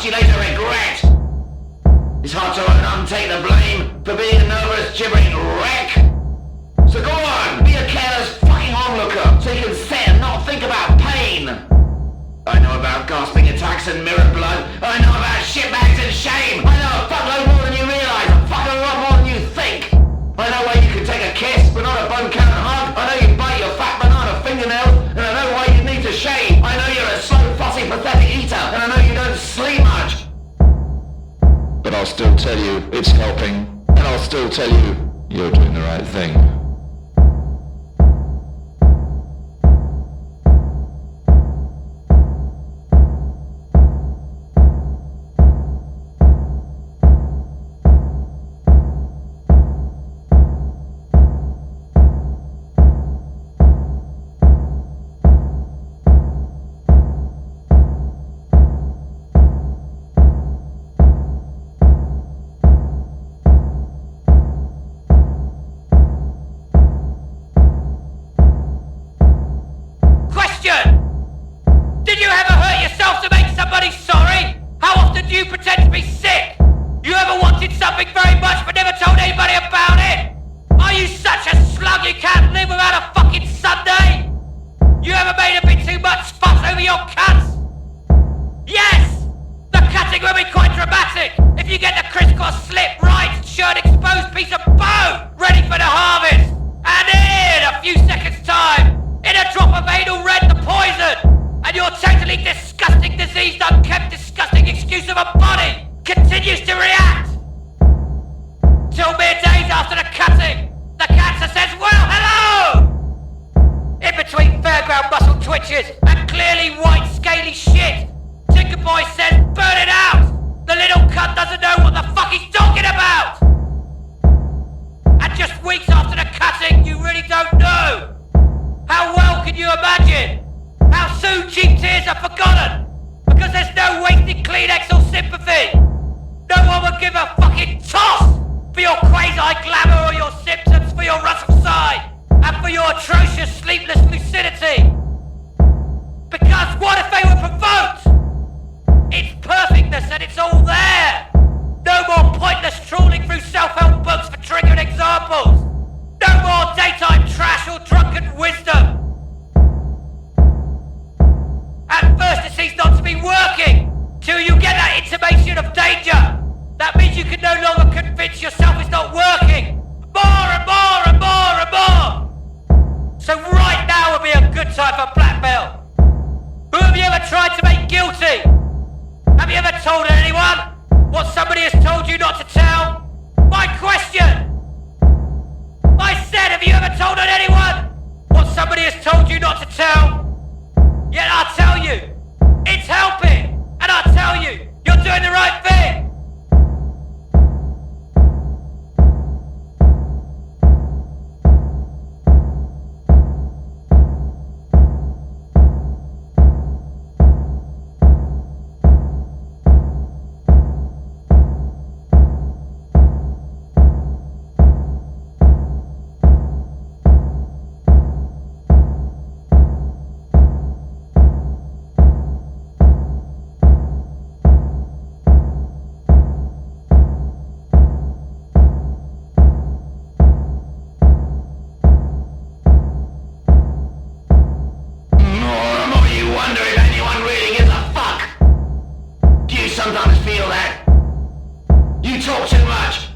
cost you later regret. It's hard to untake the blame for being a nervous, gibbering wreck. So go on, be a careless fucking onlooker, so you can sit and not think about pain. I know about gasping attacks and mirror blood. I know about shitbags and shame. I know a fuckload more than you realise, a fucking lot more than you think. I know why you can take a kiss, but not a bun-count hug. I know you bite your fat banana fingernails, and I know why you need to shave. I know you're a slow, fussy, pathetic eater, and I know you don't sleep much. But I'll still tell you it's helping, and I'll still tell you you're doing the right thing. Did you ever hurt yourself to make somebody sorry? How often do you pretend to be sick? You ever wanted something very much but never told anybody about it? Are you such a slug you can't live without a fucking Sunday? You ever made a bit too much fuss over your cuts? Yes! The cutting will be quite dramatic if you get the crisscross slip right, shirt exposed piece of bone ready for the harvest. And in a few seconds time, in a drop of anal red the poison, and your totally disgusting, diseased, unkempt, disgusting excuse of a body continues to react. Till mere days after the cutting, the cancer says, well, hello! In between fairground muscle twitches and clearly white scaly shit, Tinker Boy says, burn it out! The little cunt doesn't know what the fuck he's talking about! And just weeks after the cutting, you really don't know. How well can you imagine? How soon cheap tears are forgotten? Because there's no wasted Kleenex or sympathy. No one will give a fucking toss for your quasi-glamour or your symptoms, for your rustle side, and for your atrocious sleepless lucidity. Because what if they were provoked? It's perfectness and it's all there. No more pointless trawling through self-help books for triggered examples. No more daytime trash or drunken wisdom. At first it seems not to be working, till you get that intimation of danger. That means you can no longer convince yourself it's not working. More and more and more and more. So right now would be a good time for blackmail. Who have you ever tried to make guilty? Have you ever told anyone what somebody has told you not to tell? My question! I said, have you ever told on anyone what somebody has told you not to tell? Yet I'll tell you, it's helping, and I'll tell you, you're doing the right thing. Sometimes feel that you talk too much.